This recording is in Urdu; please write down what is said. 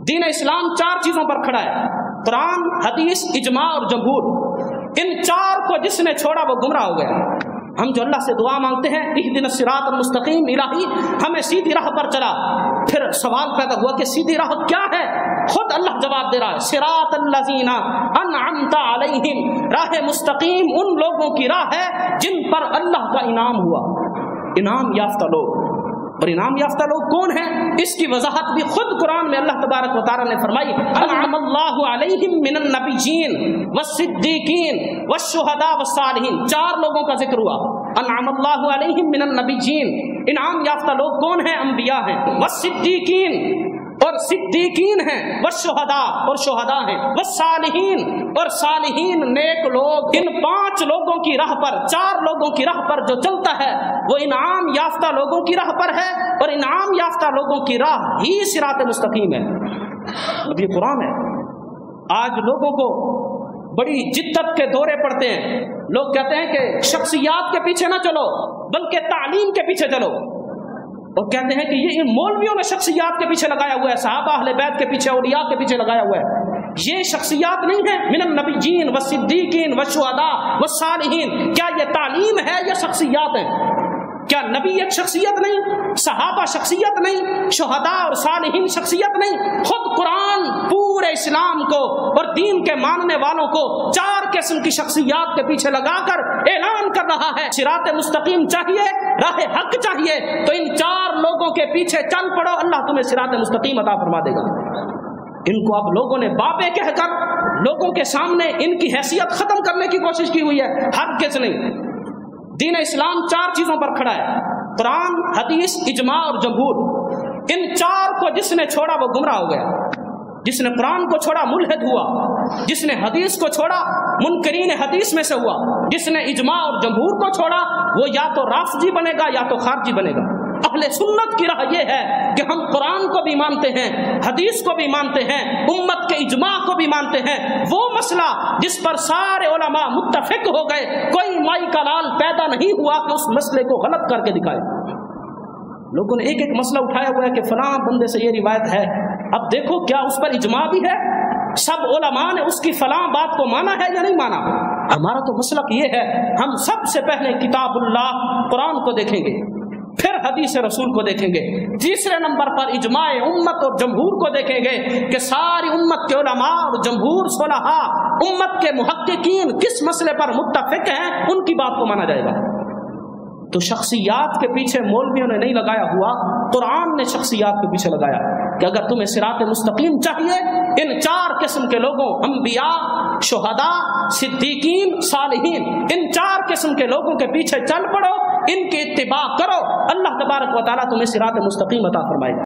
دین اسلام چار چیزوں پر کھڑا ہے: قرآن، حدیث، اجماع اور جمہور۔ ان چار کو جس نے چھوڑا وہ گمراہ ہو گیا۔ ہم جو اللہ سے دعا مانگتے ہیں اہدنا الصراط المستقیم، الہی ہمیں سیدھی راہ پر چلا، پھر سوال پیدا ہوا کہ سیدھی راہ کیا ہے؟ خود اللہ جواب دے رہا ہے، صراط الذین انعمت علیہم، راہ مستقیم ان لوگوں کی راہ ہے جن پر اللہ کا انعام ہوا۔ انعام یافتہ لوگ، اور انعام یافتہ لوگ کون ہیں؟ اس کی وضاحت بھی خود قرآن میں اللہ تبارک و تعالی نے فرمائی، انعم اللہ علیہم من النبیین والصدیقین والشہداء والصالحین۔ چار لوگوں کا ذکر ہوا، انعم اللہ علیہم من النبیین، انعام یافتہ لوگ کون ہیں؟ انبیاء ہیں، والصدیقین اور صدیقین ہیں، والشہداء اور شہداء ہیں، والصالحین اور صالحین نیک لوگ۔ ان پانچ لوگوں کی راہ پر، چار لوگوں کی راہ پر جو چلتا ہے وہ انعام یافتہ لوگوں کی راہ پر ہے، اور انعام یافتہ لوگوں کی راہ ہی صراط مستقیم ہے۔ اب یہ قرآن ہے۔ آج لوگوں کو بڑی جدت کے دورے پڑتے ہیں، لوگ کہتے ہیں کہ شخصیات کے پیچھے نہ چلو بلکہ تعلیم کے پیچھے چلو، اور کہتے ہیں کہ یہ ان مولویوں نے شخصیات کے پیچھے لگایا ہوا ہے، صحابہ اہل بیت کے پیچھے، اولیاء کے پیچھے لگایا ہوا ہے۔ یہ شخصیات نہیں ہیں، من النبیین والصدیقین والشہداء والصالحین۔ کیا یہ تعلیم ہے یا شخصیات ہیں؟ کیا نبی ایک شخصیت نہیں؟ صحابہ شخصیت نہیں؟ شہداء اور صالحین شخصیت نہیں؟ خود قرآن پورے اسلام کو اور دین کے ماننے والوں کو چار قسم کی شخصیات کے پیچھے لگا کر اعلان کر رہا ہے، صراط مستقیم چاہیے، راہ حق چاہیے تو ان چار لوگوں کے پیچھے چل پڑو، اللہ تمہیں صراط مستقیم عطا فرما دے گا۔ ان کو اب لوگوں نے بابے کہہ کر لوگوں کے سامنے ان کی حیثیت ختم کرنے کی کوشش کی ہوئی ہے، ہرگز نہیں۔ دین اسلام چار چیزوں پر کھڑا ہے: قرآن، حدیث، اجماع اور جمہور۔ ان چار کو جس نے چھوڑا وہ گمراہ ہو گیا۔ جس نے قرآن کو چھوڑا ملحد ہوا، جس نے حدیث کو چھوڑا منکرین حدیث میں سے ہوا، جس نے اجماع اور جمہور کو چھوڑا وہ یا تو رافضی بنے گا یا تو خارجی بنے گا۔ اہل سنت کی راہ یہ ہے کہ ہم قرآن کو بھی مانتے ہیں، حدیث کو بھی مانتے ہیں، امت کے اجماع کو بھی مانتے ہیں۔ وہ مسئلہ جس پر سارے علماء متفق ہو گئے، کوئی مائی کا لال پیدا نہیں ہوا کہ اس مسئلے کو غلط کر کے دکھائے۔ لوگوں نے ایک ایک مسئلہ اٹھایا ہوا ہے کہ فلاں بندے سے یہ روایت ہے، اب دیکھو کیا اس پر اجماع بھی ہے؟ سب علماء نے اس کی فلاں بات کو مانا ہے یا نہیں مانا؟ ہمارا تو مسلک یہ ہے، ہم سب سے پہلے کتاب اللہ قرآن کو دیکھیں گے، پھر حدیث رسول کو دیکھیں گے، تیسرے نمبر پر اجماع امت اور جمہور کو دیکھیں گے کہ ساری امت کے علماء اور جمہور صلحاء، امت کے محققین کس مسئلے پر متفق ہیں، ان کی بات کو مانا جائے گا۔ تو شخصیات کے پیچھے مولویوں نے نہیں لگایا ہوا، قرآن نے شخصیات کے پیچھے لگایا کہ اگر تمہیں صراط مستقیم چاہیے ان چار قسم کے لوگوں، انبیاء، شہداء، صدیقین، صالحین، ان چار قسم کے لوگوں کے پیچھے چل پڑو، ان کی اتباع کرو، اللہ تبارک و تعالیٰ تمہیں صراط مستقیم عطا فرمائے گا۔